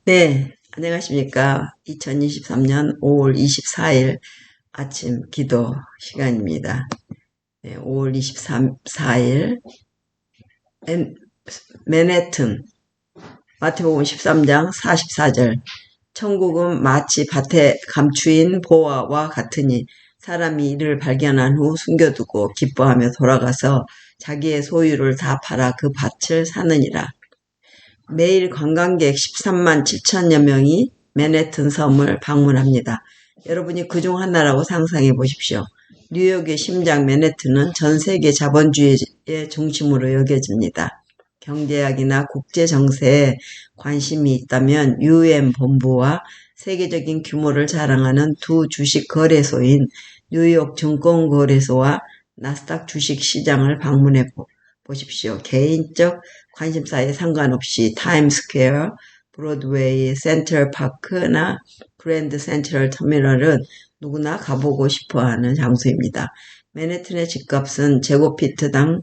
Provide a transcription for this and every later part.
네, 안녕하십니까. 2023년 5월 24일 아침 기도 시간입니다. 네, 5월 24일 맨해튼 마태복음 13장 44절 천국은 마치 밭에 감추인 보화와 같으니 사람이 이를 발견한 후 숨겨두고 기뻐하며 돌아가서 자기의 소유를 다 팔아 그 밭을 사느니라. 매일 관광객 13만 7천여 명이 맨해튼 섬을 방문합니다. 여러분이 그중 하나라고 상상해 보십시오. 뉴욕의 심장 맨해튼은 전 세계 자본주의의 중심으로 여겨집니다. 경제학이나 국제 정세에 관심이 있다면 UN 본부와 세계적인 규모를 자랑하는 두 주식 거래소인 뉴욕 증권거래소와 나스닥 주식 시장을 방문해 보십시오. 개인적 관심사에 상관없이 타임스퀘어, 브로드웨이, 센트럴파크나 그랜드 센트럴 터미널은 누구나 가보고 싶어하는 장소입니다. 맨해튼의 집값은 제곱피트당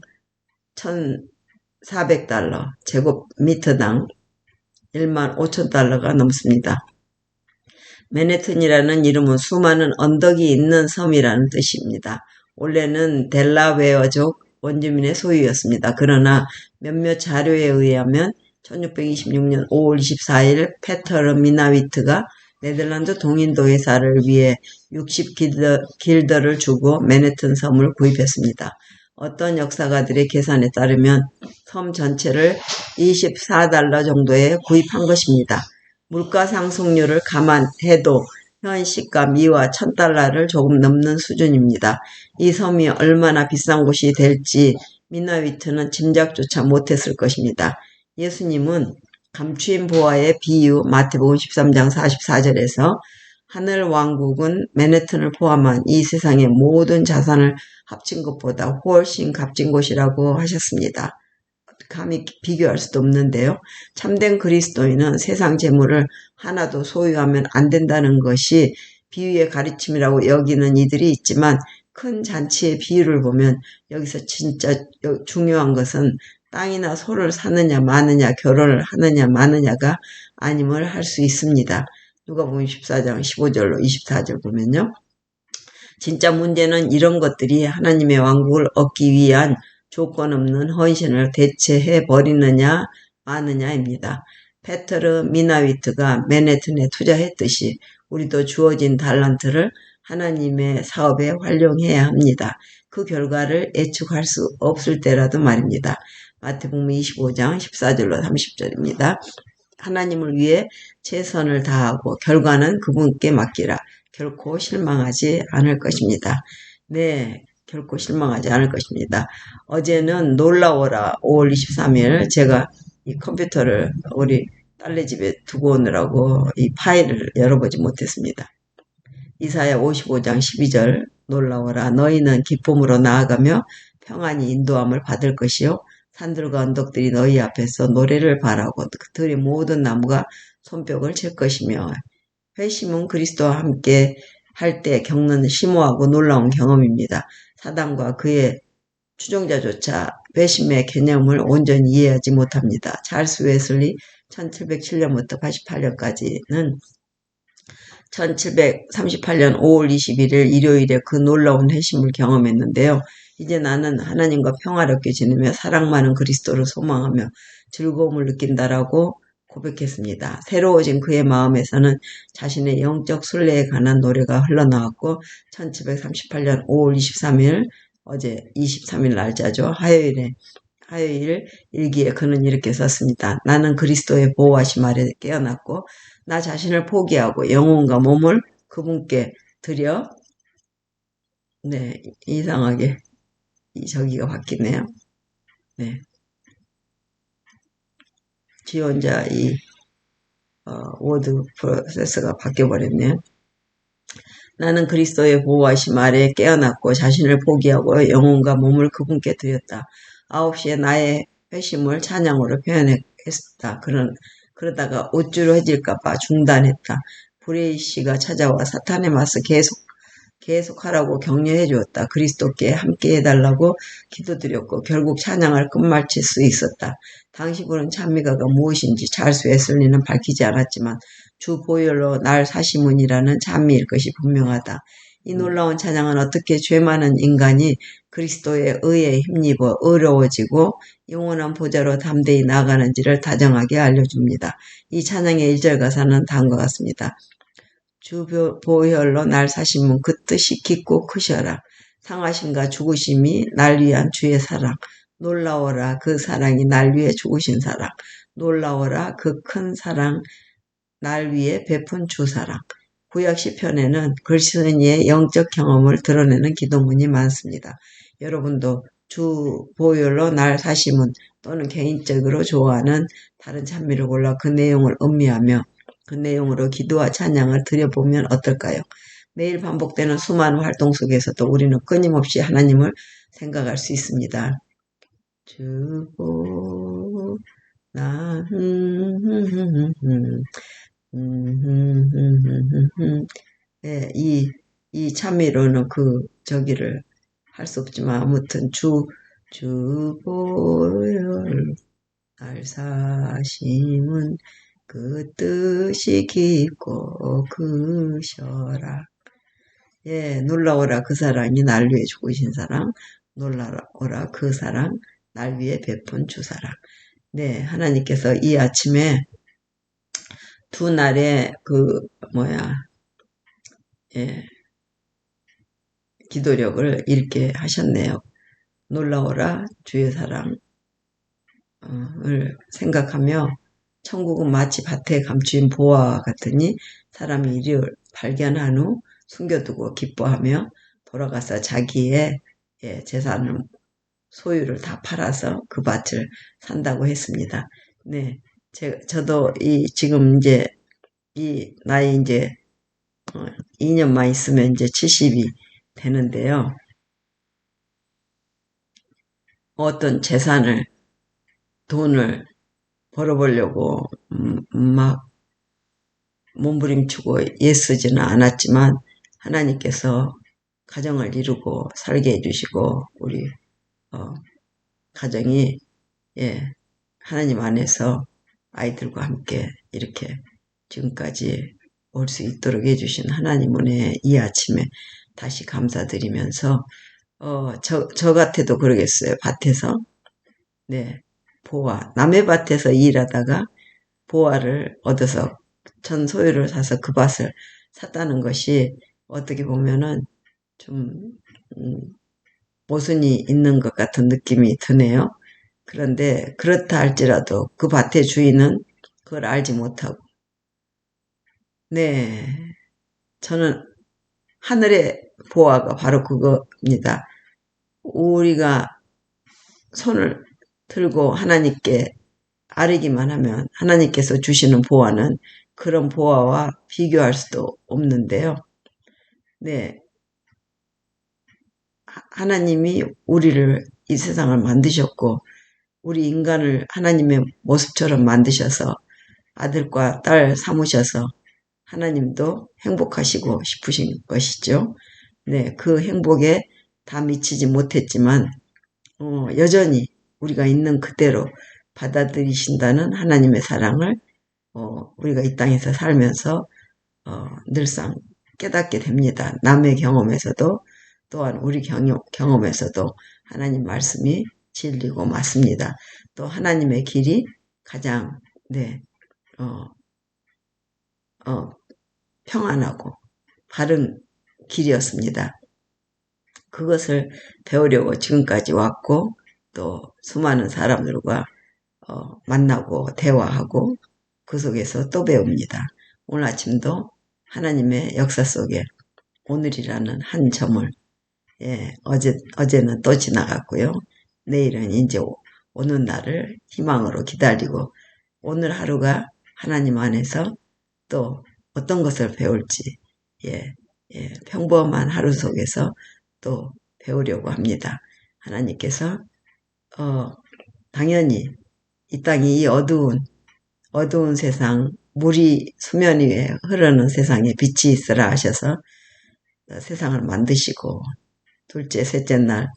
1,400달러, 제곱미터당 1만 5천 달러가 넘습니다. 맨해튼이라는 이름은 수많은 언덕이 있는 섬이라는 뜻입니다. 원래는 델라웨어족 원주민의 소유였습니다. 그러나 몇몇 자료에 의하면 1626년 5월 24일 페터르 미나위트가 네덜란드 동인도 회사를 위해 60길더를 주고 맨해튼 섬을 구입했습니다. 어떤 역사가들의 계산에 따르면 섬 전체를 24달러 정도에 구입한 것입니다. 물가 상승률을 감안해도 현 시가 미화 1,000달러를 조금 넘는 수준입니다. 이 섬이 얼마나 비싼 곳이 될지 미나위트는 짐작조차 못했을 것입니다. 예수님은 감추인 보화의 비유 마태복음 13장 44절에서 하늘 왕국은 맨해튼을 포함한 이 세상의 모든 자산을 합친 것보다 훨씬 값진 곳이라고 하셨습니다. 감히 비교할 수도 없는데요. 참된 그리스도인은 세상 재물을 하나도 소유하면 안 된다는 것이 비유의 가르침이라고 여기는 이들이 있지만 큰 잔치의 비유를 보면 여기서 진짜 중요한 것은 땅이나 소를 사느냐 마느냐 결혼을 하느냐 마느냐가 아님을 할 수 있습니다. 누가복음 14장 15절로 24절 보면요. 진짜 문제는 이런 것들이 하나님의 왕국을 얻기 위한 조건 없는 헌신을 대체해 버리느냐 마느냐입니다. 페터르 미나위트가 맨해튼에 투자했듯이 우리도 주어진 달란트를 하나님의 사업에 활용해야 합니다. 그 결과를 예측할 수 없을 때라도 말입니다. 마태복음 25장 14절로 30절입니다. 하나님을 위해 최선을 다하고 결과는 그분께 맡기라. 결코 실망하지 않을 것입니다. 네, 결코 실망하지 않을 것입니다. 어제는 놀라워라 5월 23일 제가 이 컴퓨터를 우리 딸네 집에 두고 오느라고 이 파일을 열어보지 못했습니다. 이사야 55장 12절 놀라워라 너희는 기쁨으로 나아가며 평안히 인도함을 받을 것이요 산들과 언덕들이 너희 앞에서 노래를 바라고 그들의 모든 나무가 손뼉을 칠 것이며 회심은 그리스도와 함께 할 때 겪는 심오하고 놀라운 경험입니다. 사단과 그의 추종자조차 회심의 개념을 온전히 이해하지 못합니다. 찰스 웨슬리 1707년부터 88년까지는 1738년 5월 21일 일요일에 그 놀라운 회심을 경험했는데요. 이제 나는 하나님과 평화롭게 지내며 사랑 많은 그리스도를 소망하며 즐거움을 느낀다라고 고백했습니다. 새로워진 그의 마음에서는 자신의 영적 순례에 관한 노래가 흘러나왔고 1738년 5월 23일 어제 23일 날짜죠. 화요일 일기에 그는 이렇게 썼습니다. 나는 그리스도의 보호하심 아래 깨어났고 나 자신을 포기하고 영혼과 몸을 그분께 드려 네 이상하게 저기가 바뀌네요. 네 지원자 이 워드 프로세서가 바뀌어버렸네요. 나는 그리스도의 보호하심 아래 깨어났고 자신을 포기하고 영혼과 몸을 그분께 드렸다. 9시에 나의 회심을 찬양으로 표현했다. 그러다가 우쭐해질까봐 중단했다. 브레이시가 찾아와 사탄에 맞서 계속 계속하라고 격려해 주었다. 그리스도께 함께 해달라고 기도드렸고 결국 찬양을 끝마칠 수 있었다. 당시 부른 찬미가가 무엇인지 잘수 에슬리는 밝히지 않았지만 주 보혈로 날 사시문이라는 찬미일 것이 분명하다. 이 놀라운 찬양은 어떻게 죄 많은 인간이 그리스도의 의에 힘입어 의로워지고 영원한 보좌로 담대히 나아가는지를 다정하게 알려줍니다. 이 찬양의 1절 가사는 다음과 같습니다. 주 보혈로 날 사심은 그 뜻이 깊고 크셔라. 상하심과 죽으심이 날 위한 주의 사랑. 놀라워라 그 사랑이 날 위해 죽으신 사랑. 놀라워라 그 큰 사랑 날 위해 베푼 주 사랑. 구약 시편에는 그리스도인의 영적 경험을 드러내는 기도문이 많습니다. 여러분도 주 보혈로 날 사심은 또는 개인적으로 좋아하는 다른 찬미를 골라 그 내용을 음미하며 그 내용으로 기도와 찬양을 드려보면 어떨까요? 매일 반복되는 수많은 활동 속에서도 우리는 끊임없이 하나님을 생각할 수 있습니다. 주보 나 네, 이 찬미로는 저기를 할 수 없지만 아무튼 주 보혈 날 사심은 그 뜻이 깊고 크셔라. 예, 놀라워라 그 사랑이 날 위해 죽으신 사랑. 놀라워라 그 사랑 날 위해 베푼 주 사랑. 네, 하나님께서 이 아침에 두 날의 예, 기도력을 읽게 하셨네요. 놀라워라 주의 사랑을 생각하며 천국은 마치 밭에 감추인 보화와 같으니 사람이 이를 발견한 후 숨겨두고 기뻐하며 돌아가서 자기의 재산을 소유를 다 팔아서 그 밭을 산다고 했습니다. 네, 저도 지금 이제 이 나이 이제 2년만 있으면 이제 70이 되는데요. 어떤 돈을 벌어보려고 막 몸부림치고 애쓰지는 않았지만 하나님께서 가정을 이루고 살게 해주시고 우리 가정이 하나님 안에서 아이들과 함께 이렇게 지금까지 올 수 있도록 해주신 하나님 은혜 이 아침에 다시 감사드리면서 저 같아도 그러겠어요. 밭에서 보화 남의 밭에서 일하다가 보화를 얻어서 전 소유를 사서 그 밭을 샀다는 것이 어떻게 보면은 좀 모순이 있는 것 같은 느낌이 드네요. 그런데 그렇다 할지라도 그 밭의 주인은 그걸 알지 못하고 저는 하늘의 보화가 바로 그겁니다. 우리가 손을 들고 하나님께 아뢰기만 하면 하나님께서 주시는 보화는 그런 보화와 비교할 수도 없는데요. 하나님이 우리를 이 세상을 만드셨고 우리 인간을 하나님의 모습처럼 만드셔서 아들과 딸 삼으셔서 하나님도 행복하시고 싶으신 것이죠. 그 행복에 다 미치지 못했지만 여전히 우리가 있는 그대로 받아들이신다는 하나님의 사랑을 우리가 이 땅에서 살면서 늘상 깨닫게 됩니다. 남의 경험에서도 또한 우리 경험에서도 하나님 말씀이 진리고 맞습니다. 또 하나님의 길이 가장 평안하고 바른 길이었습니다. 그것을 배우려고 지금까지 왔고 또 수많은 사람들과 만나고 대화하고 그 속에서 또 배웁니다. 오늘 아침도 하나님의 역사 속에 오늘이라는 한 점을 어제는 또 지나갔고요. 내일은 이제 오는 날을 희망으로 기다리고 오늘 하루가 하나님 안에서 또 어떤 것을 배울지 평범한 하루 속에서 또 배우려고 합니다. 하나님께서 당연히 이 땅이 이 어두운 세상 물이 수면 위에 흐르는 세상에 빛이 있으라 하셔서 세상을 만드시고 둘째, 셋째 날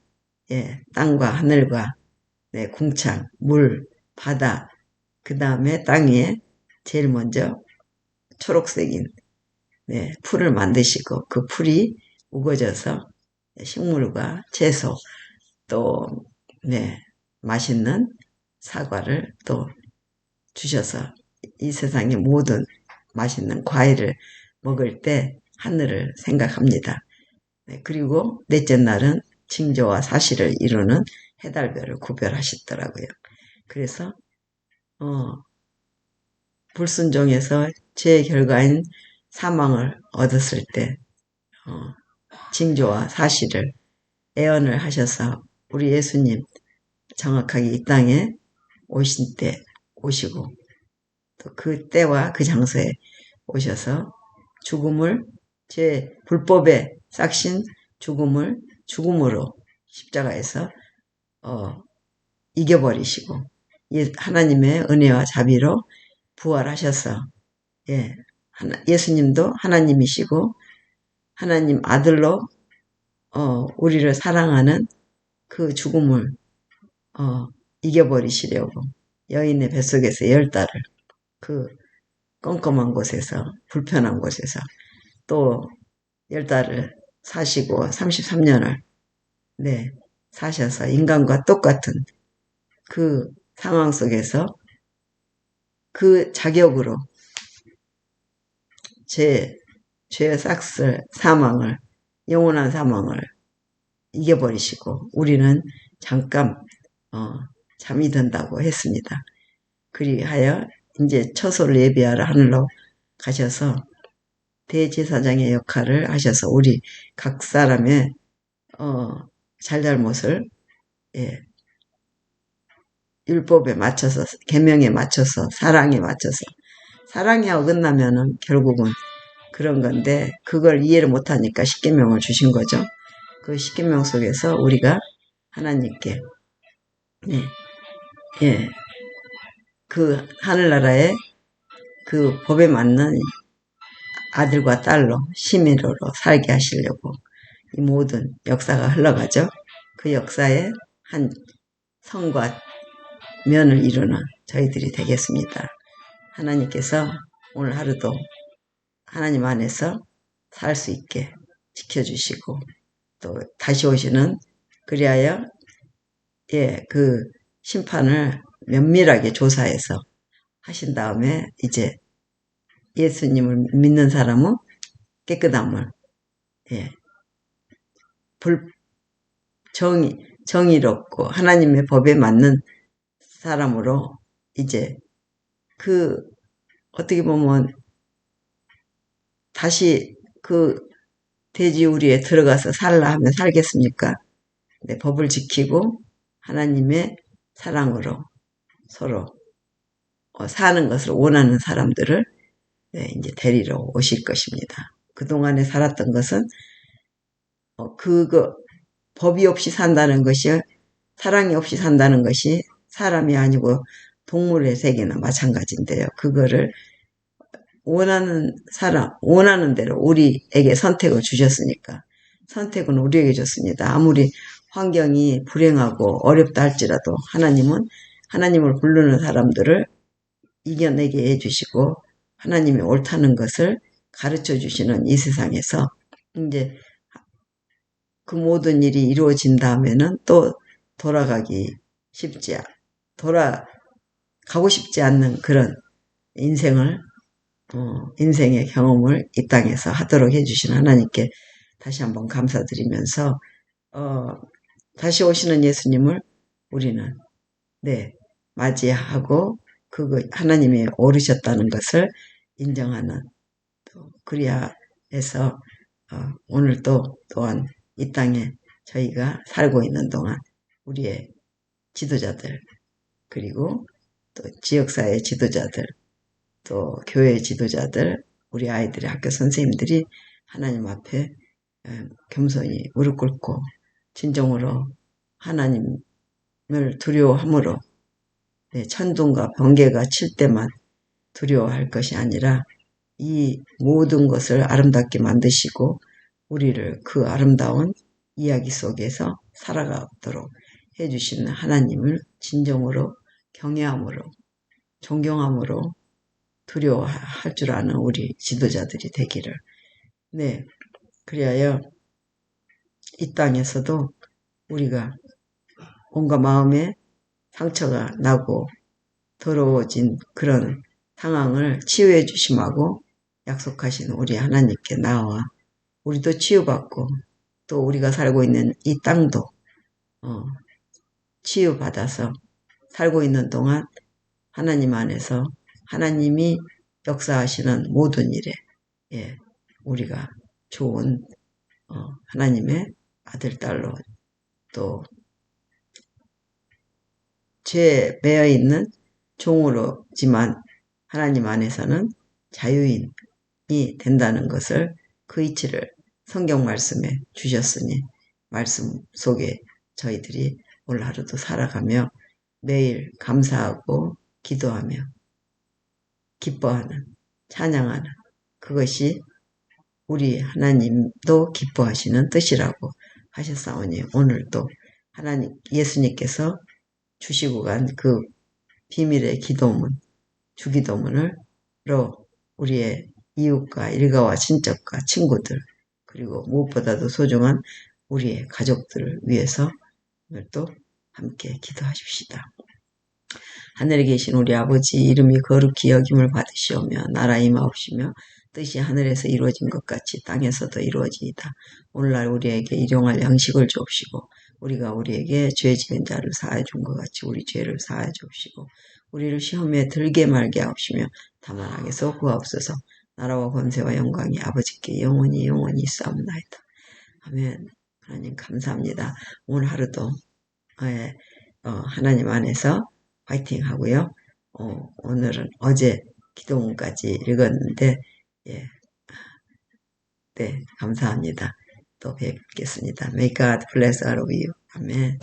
땅과 하늘과 궁창, 물, 바다, 그 다음에 땅 위에 제일 먼저 초록색인 풀을 만드시고 그 풀이 우거져서 식물과 채소 또 맛있는 사과를 또 주셔서 이 세상의 모든 맛있는 과일을 먹을 때 하늘을 생각합니다. 그리고 넷째 날은 징조와 사실을 이루는 해달별을 구별하시더라고요. 그래서 불순종에서 죄의 결과인 사망을 얻었을 때 징조와 사실을 예언을 하셔서 우리 예수님 정확하게 이 땅에 오신 때 오시고 또 그 때와 그 장소에 오셔서 죽음을 제 불법에 싹신 죽음을 죽음으로 십자가에서 이겨버리시고 하나님의 은혜와 자비로 부활하셔서 예수님도 하나님이시고 하나님 아들로 우리를 사랑하는 그 죽음을 이겨버리시려고 여인의 뱃속에서 10달을 그 껌껌한 곳에서 불편한 곳에서 또 10달을 사시고 33년을 사셔서 인간과 똑같은 그 상황 속에서 그 자격으로 죄의 싹쓸 사망을 영원한 사망을 이겨버리시고 우리는 잠깐 잠이 든다고 했습니다. 그리하여 이제 처소를 예비하러 하늘로 가셔서 대제사장의 역할을 하셔서 우리 각 사람의 잘잘못을 율법에 맞춰서 계명에 맞춰서 사랑에 맞춰서 사랑이 어긋나면은 결국은 그런 건데 그걸 이해를 못하니까 십계명을 주신 거죠. 그 십계명 속에서 우리가 하나님께 그 하늘나라의 그 법에 맞는 아들과 딸로 시민으로 살게 하시려고 이 모든 역사가 흘러가죠. 그 역사의 한 성과 면을 이루는 저희들이 되겠습니다. 하나님께서 오늘 하루도 하나님 안에서 살 수 있게 지켜주시고 또 다시 오시는 그리하여 그 심판을 면밀하게 조사해서 하신 다음에 이제 예수님을 믿는 사람은 깨끗함을 정의롭고 하나님의 법에 맞는 사람으로 이제 그 어떻게 보면 다시 그 돼지우리에 들어가서 살라 하면 살겠습니까? 법을 지키고 하나님의 사랑으로 서로 사는 것을 원하는 사람들을 이제 데리러 오실 것입니다. 그동안에 살았던 것은 그거 법이 없이 산다는 것이 사랑이 없이 산다는 것이 사람이 아니고 동물의 세계나 마찬가지인데요. 그거를 원하는 대로 우리에게 선택을 주셨으니까 선택은 우리에게 줬습니다. 아무리 환경이 불행하고 어렵다 할지라도 하나님은 하나님을 부르는 사람들을 이겨내게 해주시고 하나님이 옳다는 것을 가르쳐 주시는 이 세상에서 이제 그 모든 일이 이루어진 다음에는 또 돌아가고 싶지 않는 그런 인생의 경험을 이 땅에서 하도록 해주신 하나님께 다시 한번 감사드리면서 다시 오시는 예수님을 우리는 맞이하고 그거 하나님이 오르셨다는 것을 인정하는 그리하여서 오늘 또한 이 땅에 저희가 살고 있는 동안 우리의 지도자들 그리고 또 지역사회 지도자들 또 교회 지도자들 우리 아이들의 학교 선생님들이 하나님 앞에 겸손히 무릎 꿇고 진정으로 하나님을 두려워함으로 천둥과 번개가 칠 때만 두려워할 것이 아니라 이 모든 것을 아름답게 만드시고 우리를 그 아름다운 이야기 속에서 살아가도록 해주시는 하나님을 진정으로 경외함으로 존경함으로 두려워할 줄 아는 우리 지도자들이 되기를. 네, 그리하여 이 땅에서도 우리가 온갖 마음에 상처가 나고 더러워진 그런 상황을 치유해 주심하고 약속하신 우리 하나님께 나와 우리도 치유받고 또 우리가 살고 있는 이 땅도 치유받아서 살고 있는 동안 하나님 안에서 하나님이 역사하시는 모든 일에 우리가 좋은 하나님의 아들, 딸로 또 죄에 매여 있는 종으로지만 하나님 안에서는 자유인이 된다는 것을 그 이치를 성경 말씀에 주셨으니 말씀 속에 저희들이 오늘 하루도 살아가며 매일 감사하고 기도하며 기뻐하는 찬양하는 그것이 우리 하나님도 기뻐하시는 뜻이라고 하셨사오니 오늘도 하나님 예수님께서 주시고 간 그 비밀의 기도문 주기도문으로 우리의 이웃과 일가와 친척과 친구들 그리고 무엇보다도 소중한 우리의 가족들을 위해서 오늘도 함께 기도하십시다. 하늘에 계신 우리 아버지 이름이 거룩히 여김을 받으시오며 나라 임하옵시며 뜻이 하늘에서 이루어진 것 같이 땅에서도 이루어지이다. 오늘날 우리에게 일용할 양식을 주옵시고 우리가 우리에게 죄 지은 자를 사하여 준 것 같이 우리 죄를 사하여 주옵시고 우리를 시험에 들게 말게 하옵시며 다만 악에서 구하옵소서. 나라와 권세와 영광이 아버지께 영원히 있사옵나이다. 아멘. 하나님 감사합니다. 오늘 하루도 하나님 안에서 화이팅 하고요. 오늘은 어제 기도문까지 읽었는데 네 감사합니다. 또 뵙겠습니다. May God bless all of you. 아멘.